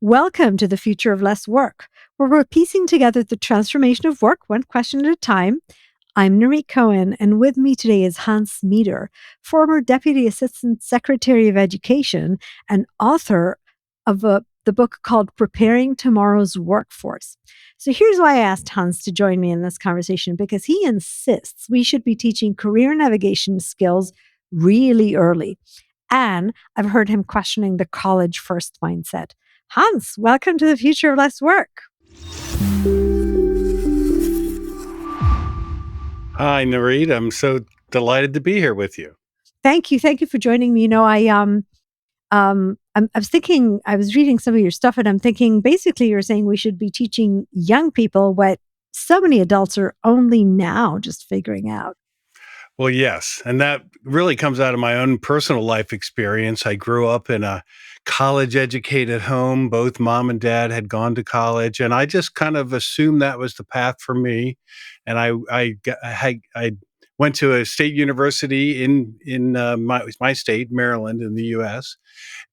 Welcome to the Future of Less Work, where we're piecing together the transformation of work one question at a time. I'm Nirit Cohen, and with me today is Hans Meeder, former Deputy Assistant Secretary of Education and author of the book called Preparing Tomorrow's Workforce. So here's why I asked Hans to join me in this conversation, because he insists we should be teaching career navigation skills really early. And I've heard him questioning the college first mindset. Hans, welcome to the Future of Less Work. Hi, Nirit. I'm so delighted to be here with you. Thank you. Thank you for joining me. I was thinking, I was reading some of your stuff and I'm thinking, basically you're saying we should be teaching young people what so many adults are only now just figuring out. Well, yes. And that really comes out of my own personal life experience. I grew up in a college educated home. Both mom and dad had gone to college, and I just kind of assumed that was the path for me. And I went to a state university in my state, Maryland, in the U.S.,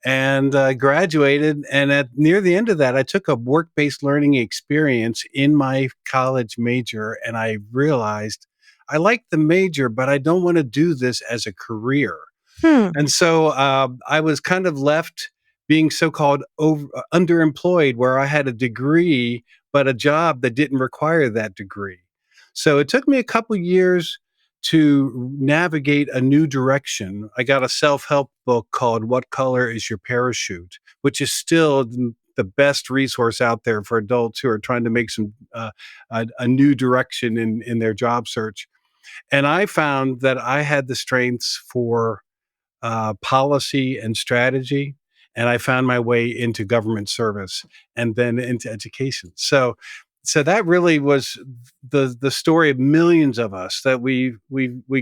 and graduated. And at near the end of that, I took a work-based learning experience in my college major, and I realized I like the major, but I don't want to do this as a career. Hmm. And so I was kind of left being so-called underemployed, where I had a degree, but a job that didn't require that degree. So it took me a couple years to navigate a new direction. I got a self-help book called What Color is Your Parachute, which is still the best resource out there for adults who are trying to make a new direction in their job search. And I found that I had the strengths for policy and strategy, and I found my way into government service and then into education. So that really was the story of millions of us, that we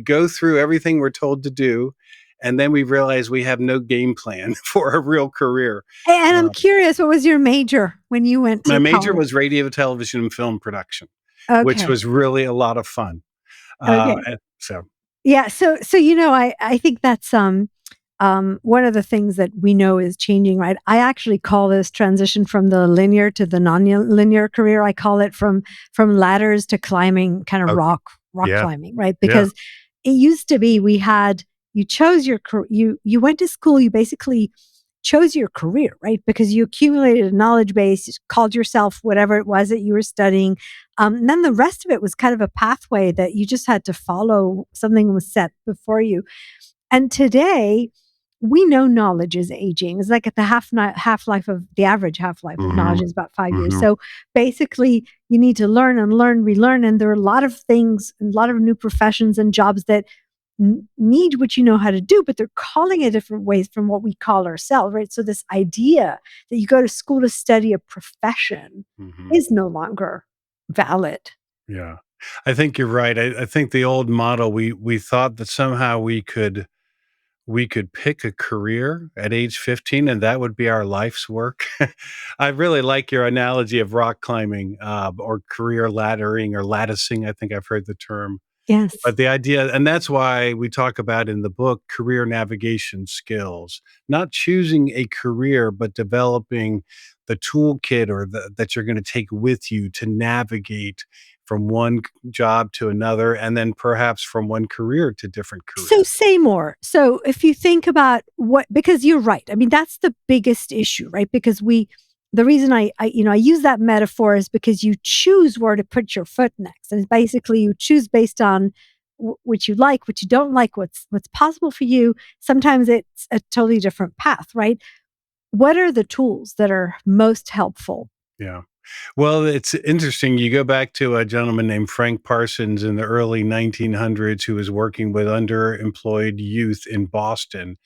go through everything we're told to do, and then we realize we have no game plan for a real career. And I'm Uh, curious, what was your major when you went my to major college? was radio, television, and film production, which Okay. was really a lot of fun. Okay. And so Yeah. I think that's one of the things that we know is changing, right? I actually call this transition from the linear to the non-linear career. I call it from ladders to climbing, kind of okay, rock yeah, climbing, right? yeah. Because it used to be you chose you went to school, you basically chose your career, right? Because you accumulated a knowledge base, you called yourself whatever it was that you were studying. And then the rest of it was kind of a pathway that you just had to follow. Something was set before you. And today, we know knowledge is aging. It's like at the the average half life of Mhm, knowledge is about 5 years. mhm. So basically, you need to learn and learn, relearn. And there are a lot of things, a lot of new professions and jobs that need what you know how to do, but they're calling it different ways from what we call ourselves, right? So this idea that you go to school to study a profession Mhm. is no longer valid. Yeah. I think you're right. I think the old model, we thought that somehow we could pick a career at age 15 and that would be our life's work. I really like your analogy of rock climbing, or career laddering or latticing. I think I've heard the term. Yes. But the idea, and that's why we talk about in the book career navigation skills, not choosing a career, but developing the toolkit that you're going to take with you to navigate from one job to another, and then perhaps from one career to different So careers. say more. So if you think about because you're right. I mean, that's the biggest issue, right? Because the reason I use that metaphor is because you choose where to put your foot next. And basically you choose based on what you like, what you don't like, what's possible for you. Sometimes it's a totally different path, right? What are the tools that are most helpful? Yeah. Well, it's interesting. You go back to a gentleman named Frank Parsons in the early 1900s who was working with underemployed youth in Boston.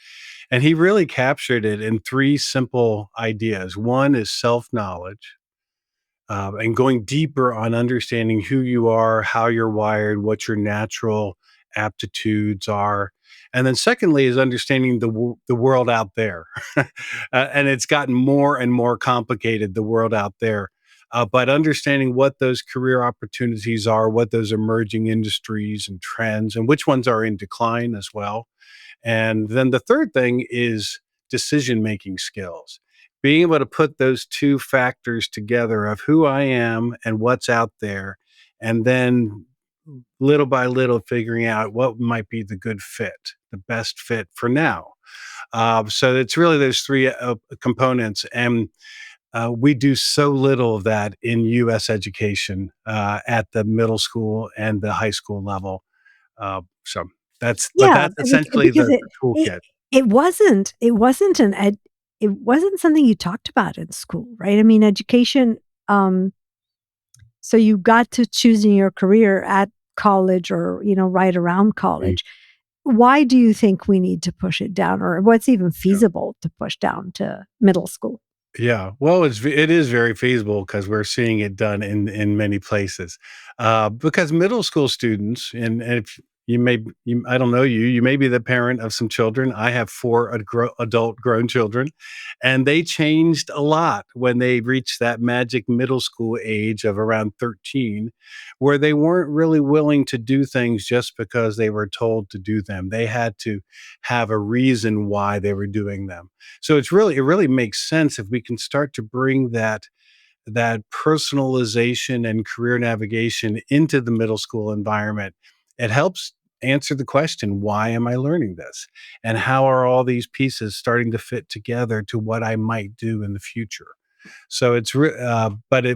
And he really captured it in three simple ideas. One is self knowledge, and going deeper on understanding who you are, how you're wired, what your natural aptitudes are. And then, secondly, is understanding the world out there. And it's gotten more and more complicated, the world out there. But understanding what those career opportunities are, what those emerging industries and trends, and which ones are in decline as well. And then the third thing is decision making skills. being able to put those 2 factors together of who I am and what's out there, and then little by little figuring out what might be the good fit, the best fit for now. So it's really those 3 components, and we do so little of that in U.S. education at the middle school and the high school level. So but Yeah, that's essentially because the it toolkit. it wasn't it wasn't something you talked about in school, right? I mean, education, um, so you got to choosing your career at college or, right around Mm, college. Why do you think we need to push it down, or what's even yeah. feasible to push down to middle school? Yeah, well, it is very feasible because we're seeing it done in many places. Because middle school students, and if you may, I don't know you, you may be the parent of some children. I have 4 adult grown children, and they changed a lot when they reached that magic middle school age of around 13, where they weren't really willing to do things just because they were told to do them. They had to have a reason why they were doing them. So it really makes sense if we can start to bring that personalization and career navigation into the middle school environment. It helps answer the question, why am I learning this? And how are all these pieces starting to fit together to what I might do in the future? So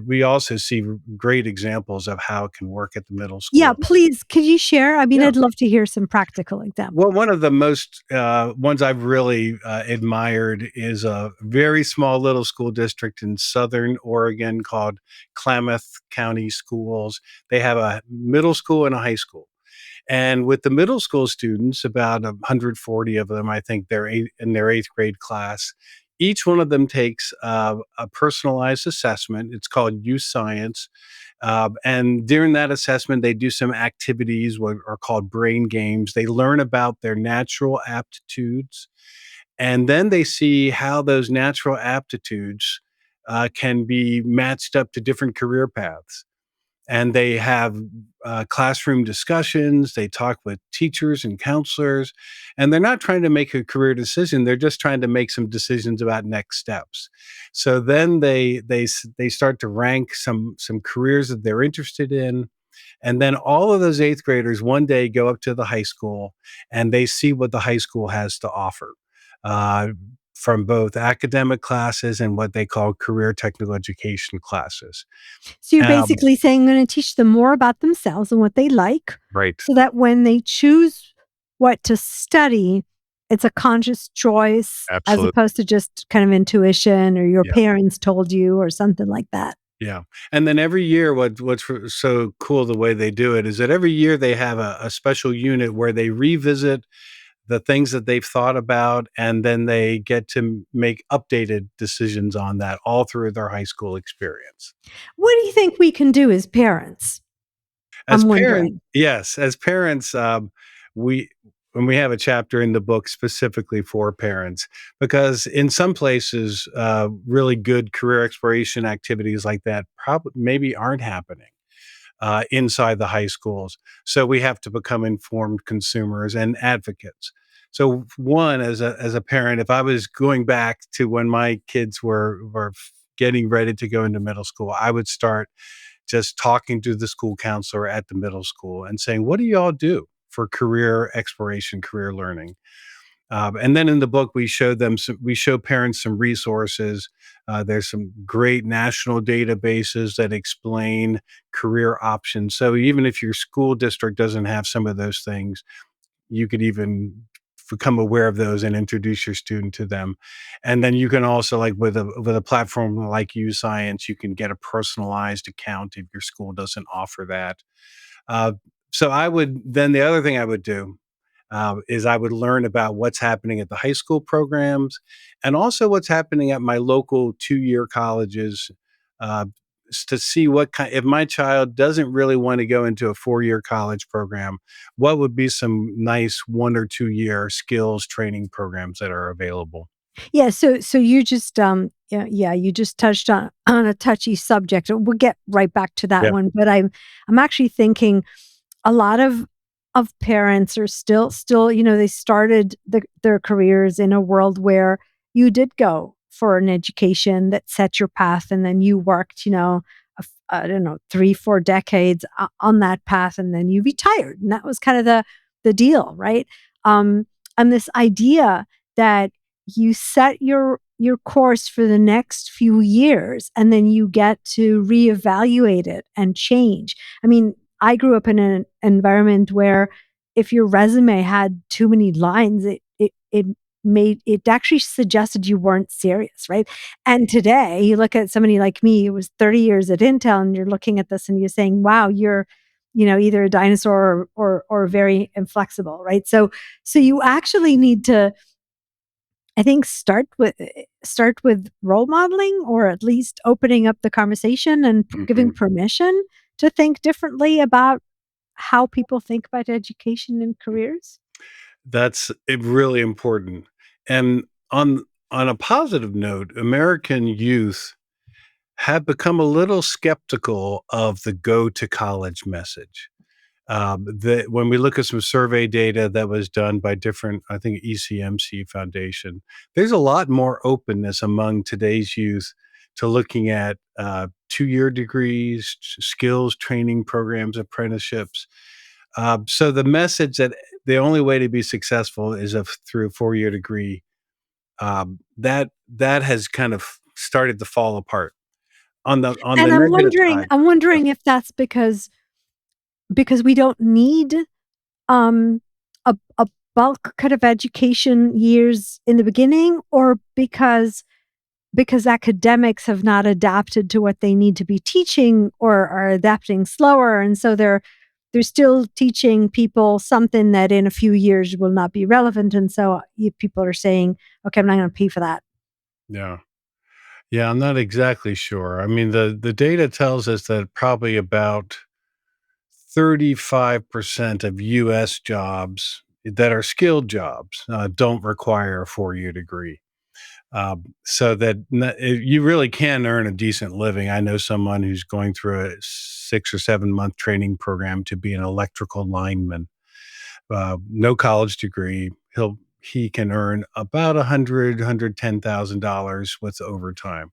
we also see great examples of how it can work at the middle Yeah, school. please, could you share? I mean, Yeah. I'd love to hear some practical Well, examples. one of the most ones I've really admired is a very small little school district in Southern Oregon called Klamath County Schools. They have a middle school and a high school. And with the middle school students, about 140 of them, I think in their 8th grade class. Each one of them takes a personalized assessment. It's called Youth Science. And during that assessment, they do some activities what are called brain games. They learn about their natural aptitudes, and then they see how those natural aptitudes can be matched up to different career paths. And they have classroom discussions. They talk with teachers and counselors, and they're not trying to make a career decision. They're just trying to make some decisions about next steps. So then they start to rank some careers that they're interested in, and then all of those 8th graders one day go up to the high school and they see what the high school has to offer. Uh, from both academic classes and what they call career technical education classes. So you're Um, basically saying I'm going to teach them more about themselves and what they like right. so that when they choose what to study, it's a conscious choice as Absolutely. opposed to just kind of intuition or your Yeah. parents told you or something like that. Yeah. And then every year, so cool the way they do it is that every year they have a special unit where they revisit the things that they've thought about, and then they get to make updated decisions on that all through their high school experience. What do you think we can do as parents? As I'm parents, wondering. yes, as parents, we when we have a chapter in the book specifically for parents, because in some places, really good career exploration activities like that probably maybe aren't happening inside the high schools. So we have to become informed consumers and advocates. So one, as a parent, if I was going back to when my kids were getting ready to go into middle school, I would start just talking to the school counselor at the middle school and saying, "What do y'all do for career exploration, career learning?" And then in the book, we show parents some resources. There's some great national databases that explain career options. So even if your school district doesn't have some of those things, you could even become aware of those and introduce your student to them. And then you can also, like with a platform like Science, you can get a personalized account if your school doesn't offer that. Uh, so the other thing I would do is I would learn about what's happening at the high school programs and also what's happening at my local 2-year colleges, uh, to see what kind, if my child doesn't really want to go into a 4-year college program, what would be some nice 1 or 2 year skills training programs that are available. Yeah, so you just yeah, you just touched on a touchy subject. We'll get right back to that Yeah. one, but I'm actually thinking a lot of parents are still, they started their careers in a world where you did go for an education that set your path, and then you worked, I don't know, 3, 4 decades on that path, and then you retired, and that was kind of the deal, right? Um, and this idea that you set your course for the next few years, and then you get to reevaluate it and change. I mean, I grew up in an environment where if your resume had too many lines, it actually suggested you weren't serious, right? And today, you look at somebody like me who was 30 years at Intel, and you're looking at this and you're saying, "Wow, you're, either a dinosaur or very inflexible," right? So you actually need to, I think, start with role modeling, or at least opening up the conversation and giving Mhm. permission to think differently about how people think about education and careers. That's really important. And on a positive note, American youth have become a little skeptical of the go to college message. When we look at some survey data that was done by different, I think ECMC Foundation, there's a lot more openness among today's youth to looking at 2-year degrees, skills training programs, apprenticeships. So the message that the only way to be successful is through a 4-year degree, that has kind of started to fall apart on the And negative side. I'm Yeah. wondering if that's because we don't need um a bulk kind of education years in the beginning, or because academics have not adapted to what they need to be teaching, or are adapting slower, and so they're still teaching people something that in a few years will not be relevant, and so people are saying, okay, I'm not going to pay for that. Yeah. Yeah, I'm not exactly sure. I mean, the data tells us that probably about 35% of US jobs that are skilled jobs, don't require a 4-year degree. So that you really can earn a decent living. I know someone who's going through a 6 or 7 month training program to be an electrical lineman. No college degree. He can earn about 110,000 dollars with overtime.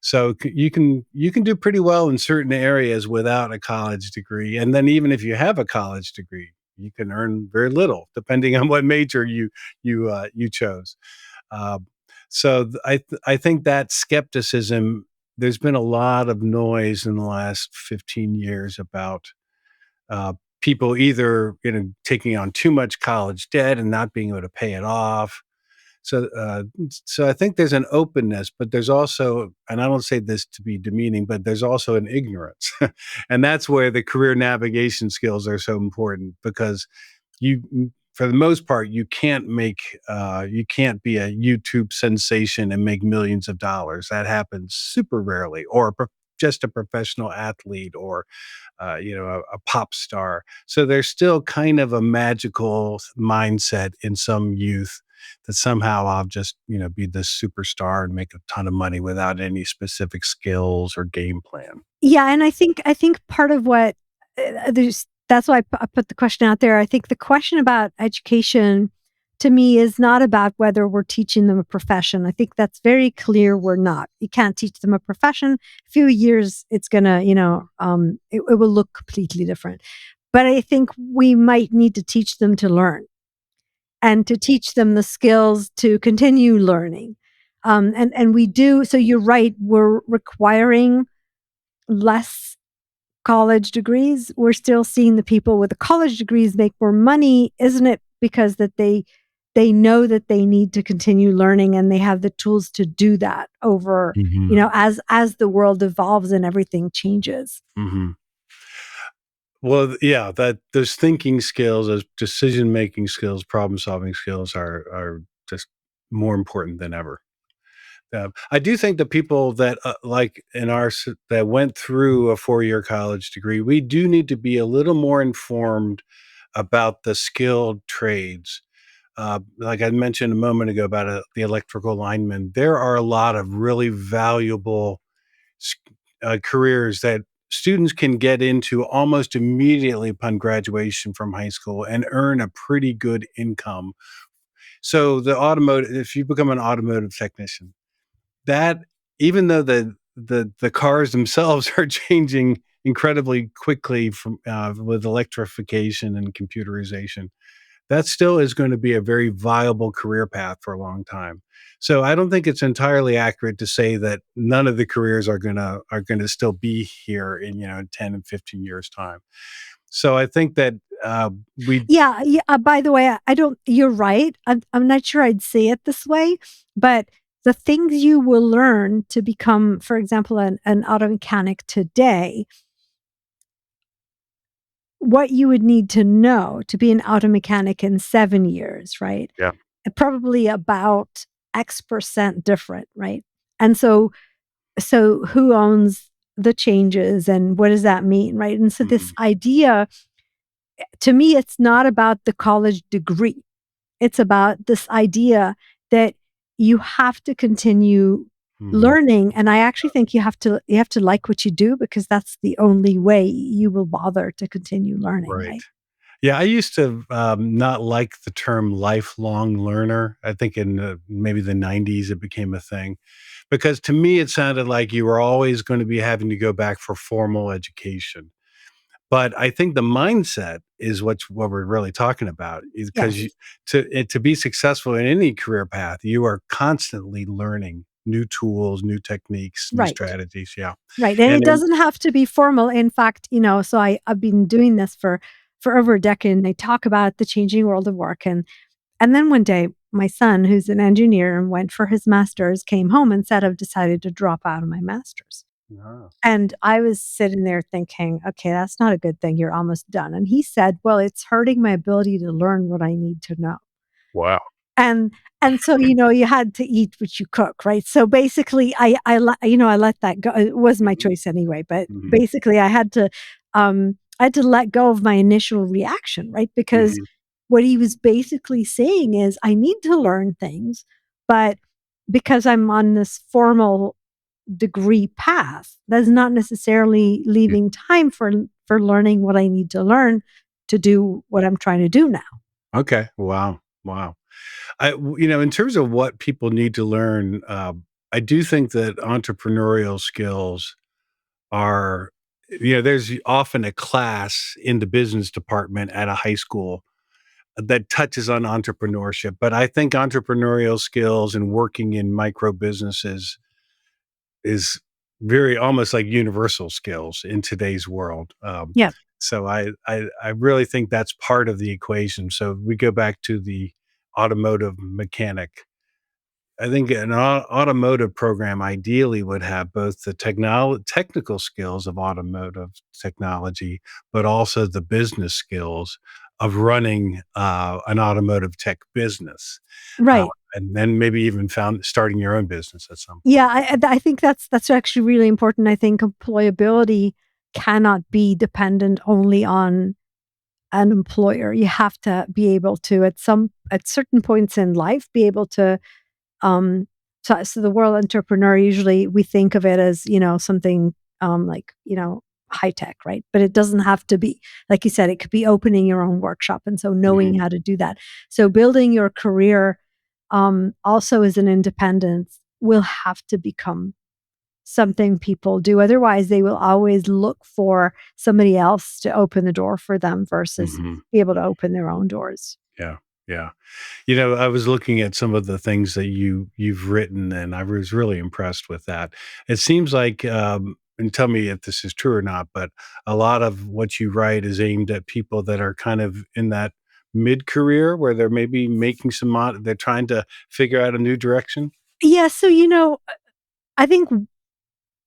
So you can do pretty well in certain areas without a college degree, and then even if you have a college degree, you can earn very little depending on what major you chose. Um, I think that skepticism. There's been a lot of noise in the last 15 years about uh, people either taking on too much college debt and not being able to pay it off. So I think there's an openness, but there's also, and I don't say this to be demeaning, but there's also an ignorance, and that's where the career navigation skills are so important because for the most part, you can't be a YouTube sensation and make millions of dollars. That happens super rarely, or just a professional athlete, or a pop star. So there's still kind of a magical mindset in some youth that somehow I'll just, be this superstar and make a ton of money without any specific skills or game plan. Yeah, and I think part of what there's that's why I put the question out there. I think the question about education to me is not about whether we're teaching them a profession. I think that's very clear we're not. You can't teach them a profession. A few years, it's gonna, it will look completely different. But I think we might need to teach them to learn, and to teach them the skills to continue learning. And we do. So you're right. We're requiring less college degrees. We're still seeing the people with the college degrees make more money. Isn't it because that they know that they need to continue learning, and they have the tools to do that over, Mhm. as the world evolves and everything changes. Mhm. Well, yeah, that those thinking skills, those decision-making skills, problem-solving skills are just more important than ever. I do think the people that, like in that went through a 4-year college degree, we do need to be a little more informed about the skilled trades. Like I mentioned a moment ago about the electrical lineman, there are a lot of really valuable s- careers that students can get into almost immediately upon graduation from high school and earn a pretty good income. So if you become an automotive technician, that even though the cars themselves are changing incredibly quickly from with electrification and computerization, that still is going to be a very viable career path for a long time. So I don't think it's entirely accurate to say that none of the careers are gonna still be here in 10 and 15 years time. So I think that we Yeah, yeah. By the way, I don't. You're right. I'm not sure I'd say it this way, but the things you will learn to become, for example, an auto mechanic today, what you would need to know to be an auto mechanic in 7 years, right? yeah. Probably about X% different, right? And so who owns the changes and what does that mean, right? And so this Mhm, idea, to me, it's not about the college degree. It's about this idea that you have to continue mhm. learning, and I actually think you have to like what you do because that's the only way you will bother to continue learning, Right. right? Yeah, I used to not like the term lifelong learner. I think in maybe the 90s it became a thing because to me it sounded like you were always going to be having to go back for formal education. But I think the mindset is what we're really talking about is because Yes. to be successful in any career path, you are constantly learning new tools, new techniques, new Right. strategies. Yeah. Right, and And it then, doesn't have to be formal. In fact, so I've been doing this for over a decade, and they talk about the changing world of work, and then one day, my son, who's an engineer and went for his master's, came home and said, "I've decided to drop out of my master's." oh, And I was sitting there thinking, "Okay, that's not a good thing. You're almost done." And he said, "Well, it's hurting my ability to learn what I need to know." wow. And so, you had to eat what you cook, right? So basically, I let that go. It was my Mhm, choice anyway, but mhm, basically, I had to let go of my initial reaction, right? Because mhm. what he was basically saying is, I need to learn things, but because I'm on this formal degree path, that's not necessarily leaving time for learning what I need to learn to do what I'm trying to do now. Okay. Wow. Wow. In terms of what people need to learn, I do think that entrepreneurial skills are, there's often a class in the business department at a high school that touches on entrepreneurship. But I think entrepreneurial skills and working in micro businesses is very almost like universal skills in today's world. Yeah, So I really think that's part of the equation. So we go back to the automotive mechanic. I think an automotive program ideally would have both the technical skills of automotive technology, but also the business skills of running an automotive tech business, uh, right. and then maybe even found starting your own business at some Yeah, point. I think that's actually really important. I think employability cannot be dependent only on an employer. You have to be able to at certain points in life be able to so the world entrepreneur, usually we think of it as, something like, high tech, right? But it doesn't have to be. Like you said, it could be opening your own workshop, and so knowing Mhm, how to do that. So building your career also as an independent will have to become something people do. Otherwise, they will always look for somebody else to open the door for them versus mhm. be able to open their own doors. Yeah, yeah. I was looking at some of the things that you've written, and I was really impressed with that. It seems like, and tell me if this is true or not, but a lot of what you write is aimed at people that are kind of in that mid-career where they're maybe making they're trying to figure out a new direction. Yeah, so I think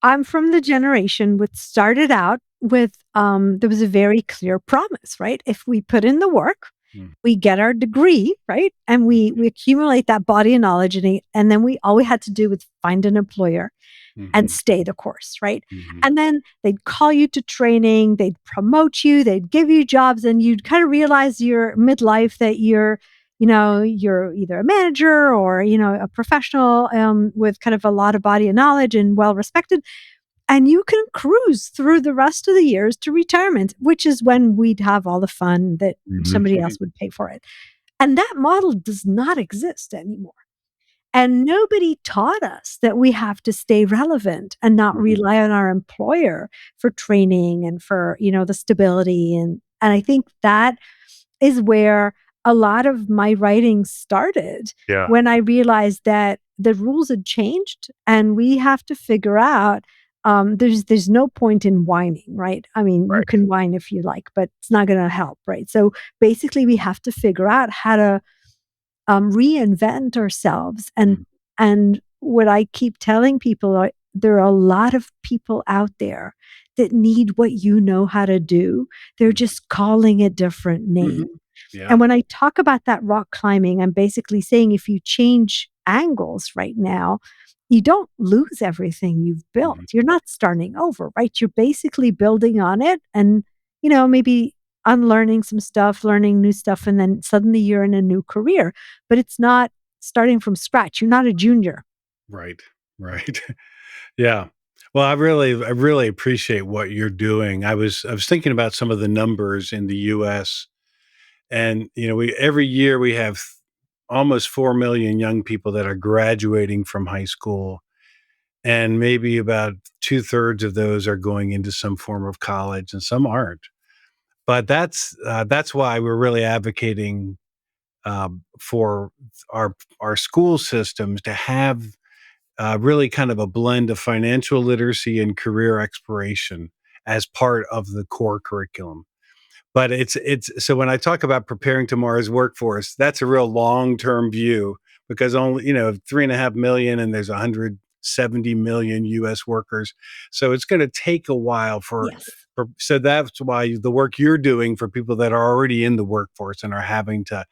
I'm from the generation which started out with there was a very clear promise, right? If we put in the work, Mm, we get our degree, right? And we accumulate that body of knowledge, and then we all we had to do was find an employer and mhm, stay the course, right? mhm, And then they'd call you to training, they'd promote you, they'd give you jobs, and you'd kind of realize your midlife that you're either a manager or a professional with kind of a lot of body of knowledge and well respected, and you can cruise through the rest of the years to retirement, which is when we'd have all the fun that mhm, somebody else would pay for it. And that model does not exist anymore. And nobody taught us that we have to stay relevant and not Mhm. rely on our employer for training and for, the stability. And I think that is where a lot of my writing started, Yeah. when I realized that the rules had changed and we have to figure out, there's no point in whining, right? I mean, you Right. can whine if you like, but it's not going to help, right? So basically, we have to figure out how to reinvent ourselves. And Mhm. what I keep telling people are, there are a lot of people out there that need what you know how to do. They're Mhm. just calling it different names. Mhm. Yeah. And when I talk about that rock climbing, I'm basically saying if you change angles right now, you don't lose everything you've built. Mhm. You're not starting over, right? You're basically building on it and, maybe unlearning some stuff, learning new stuff, and then suddenly you're in a new career. But it's not starting from scratch. You're not a junior. Right. Right. Yeah. Well, I really appreciate what you're doing. I was thinking about some of the numbers in the US, and we every year we have almost 4 million young people that are graduating from high school, and maybe about two-thirds of those are going into some form of college and some aren't. But that's why we're really advocating for our school systems to have really kind of a blend of financial literacy and career exploration as part of the core curriculum. But it's so when I talk about preparing tomorrow's workforce, that's a real long-term view, because only, 3.5 million, and there's 170 million US workers. So it's going to take a while Yes. so that's why the work you're doing for people that are already in the workforce and are having to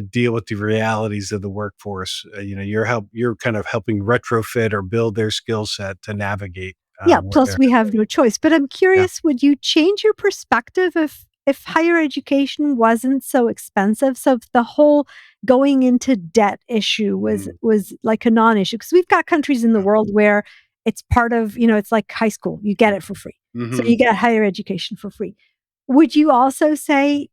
deal with the realities of the workforce. You're kind of helping retrofit or build their skill set to navigate Yeah, where plus they're. we have no choice. But I'm Yeah. curious, would you change your perspective if higher education wasn't so expensive? So if the whole going into debt issue was Mhm. was like a non-issue, because we've got countries in the Yeah. world where it's part of, it's like high school. You get Yeah. it for free. So Mhm. you get higher education for free. Would you also say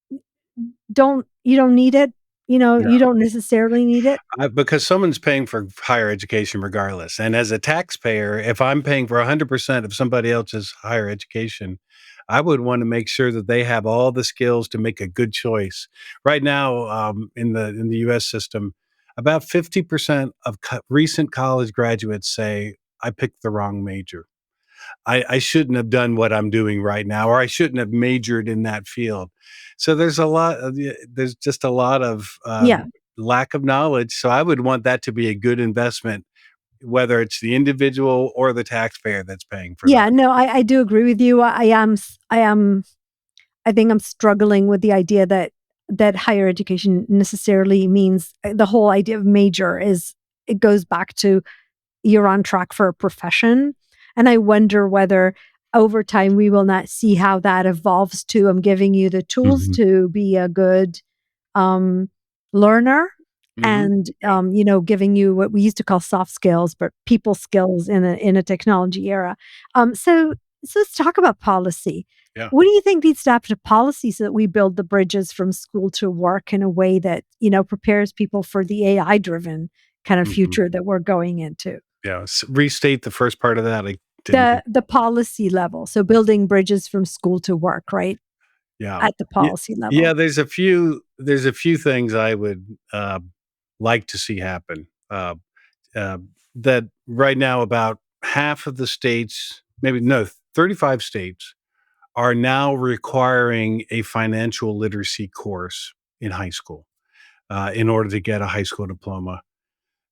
you don't need it? You don't necessarily need it? Because someone's paying for higher education regardless. And as a taxpayer, if I'm paying for 100% of somebody else's higher education, I would want to make sure that they have all the skills to make a good choice. Right now, in the U.S. system, about 50% of recent college graduates say, "I picked the wrong major. I shouldn't have done what I'm doing right now, or I shouldn't have majored in that field." So there's just a lot of Yeah. lack of knowledge. So I would want that to be a good investment, whether it's the individual or the taxpayer that's paying for Yeah, that. no, I do agree with you. I think I'm struggling with the idea that higher education necessarily means, the whole idea of major is, it goes back to, you're on track for a profession. And I wonder whether over time we will not see how that evolves to, I'm giving you the tools Mhm. to be a good um, learner, Mhm. and Yeah. giving you what we used to call soft skills, but people skills in a technology era. So let's talk about policy. Yeah. What do you think needs to happen to policy so that we build the bridges from school to work in a way that prepares people for the AI driven kind of Mhm. future that we're going into? Yeah. Restate the first part of that. I didn't hear. The policy level, so building bridges from school to work, right? Yeah. At the Yeah. policy Yeah, level. there's a few things I would like to see happen. Uh, that right now about half of the states, maybe no, 35 states are now requiring a financial literacy course in high school in order to get a high school diploma.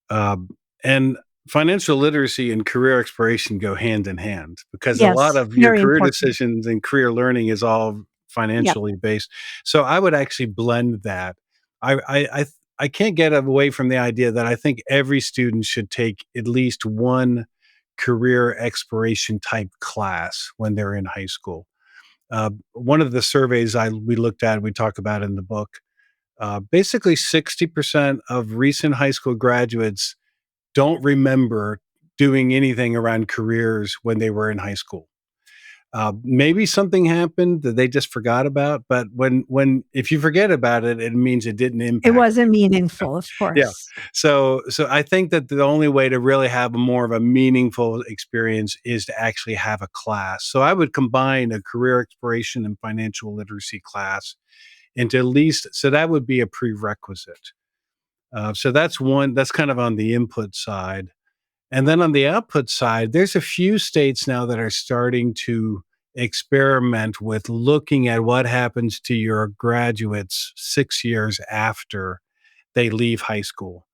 Um, and financial literacy and career exploration go hand in hand, because a lot Yes, of your very career important. decisions and career learning is all Yep. financially based. So I would actually blend that. I can't get away from the idea that I think every student should take at least one career exploration type class when they're in high school. One of the surveys we looked at, we talk about in the book, basically 60% of recent high school graduates don't remember doing anything around careers when they were in high school. Maybe something happened that they just forgot about, but if you forget about it, it means it didn't It impact. wasn't meaningful, of Yeah. course. So I think that the only way to really have more of a meaningful experience is to actually have a class. So I would combine a career exploration and financial literacy class into at least, so that would be a prerequisite. So that's kind of on the input side. And then on the output side, there's a few states now that are starting to experiment with looking at what happens to your graduates 6 years after they leave high school.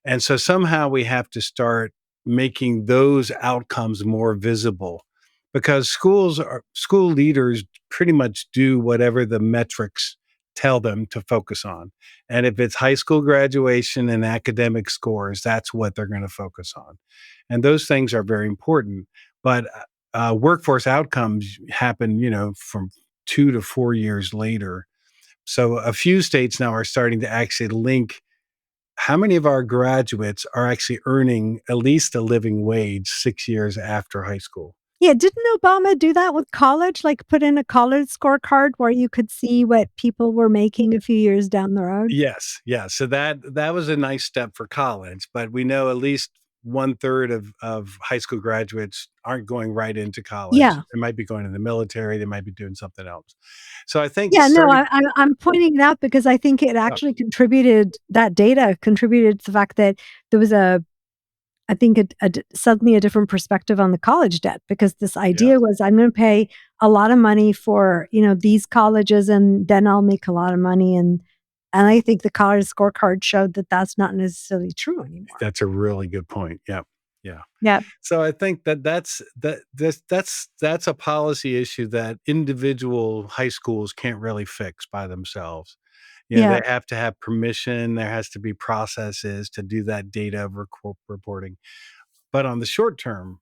And so somehow we have to start making those outcomes more visible, because school leaders pretty much do whatever the metrics tell them to focus on. And if it's high school graduation and academic scores, that's what they're going to focus on. And those things are very important. But workforce outcomes happen, from 2 to 4 years later. So a few states now are starting to actually link how many of our graduates are actually earning at least a living wage 6 years after high school. Yeah, didn't Obama do that with college? Like, put in a college scorecard where you could see what people were making a few years down the road? Yes, yeah. So that was a nice step for college, but we know at least one third of high school graduates aren't going right into college. Yeah. They might be going to the military. They might be doing something else. So I think Yeah, no, starting. I'm pointing it out because I think it Yeah, actually contributed that data contributed to the fact that there was I think suddenly a different perspective on the college debt, because this yeah, idea was I'm going to pay a lot of money for, these colleges, and then I'll make a lot of money. And I think the college scorecard showed that that's not necessarily true anymore. that's a really good point. Yeah, yeah. Yeah. So I think that's a policy issue that individual high schools can't really fix by themselves. Yeah. They have to have permission. There has to be processes to do that data reporting. But on the short term,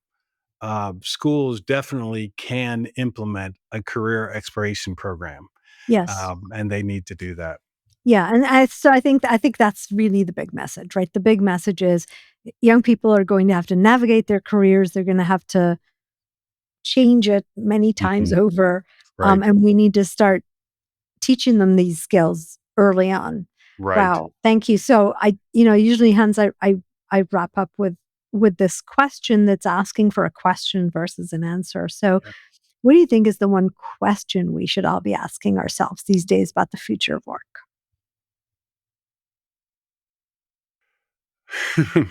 schools definitely can implement a career exploration program, Yes. and they need to do that. Yeah, and so I think that's really the big message, right? The big message is young people are going to have to navigate their careers. They're going to have to change it many times Mhm. over, Right, and we need to start teaching them these skills early on. right. Wow, thank you. So usually, Hans, I wrap up with this question that's asking for a question versus an answer. So, what do you think is the one question we should all be asking ourselves these days about the future of work?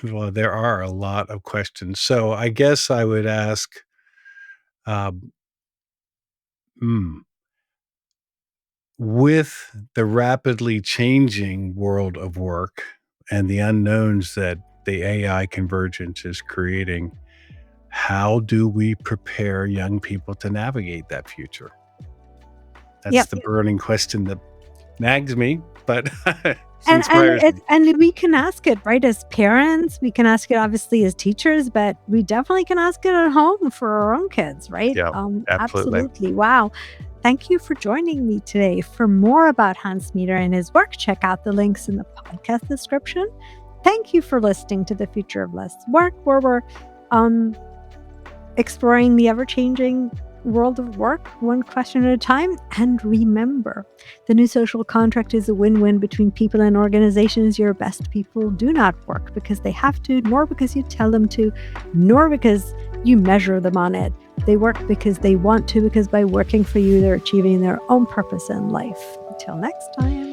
Well, there are a lot of questions. So I guess I would ask, um, hmm, with the rapidly changing world of work and the unknowns that the AI convergence is creating, how do we prepare young people to navigate that future? That's Yep. the burning question that nags me, but it And and inspires it's me. and we can ask it, right, as parents, we can ask it obviously as teachers, but we definitely can ask it at home for our own kids, right? Yeah, absolutely. Absolutely. Wow. Thank you for joining me today. For more about Hans Meeder and his work, check out the links in the podcast description. Thank you for listening to The Future of Less Work, where we're um exploring the ever changing world of work, one question at a time. And remember, the new social contract is a win win between people and organizations. Your best people do not work because they have to, nor because you tell them to, nor because you measure them on it. They work because they want to, because by working for you, they're achieving their own purpose in life. Until next time.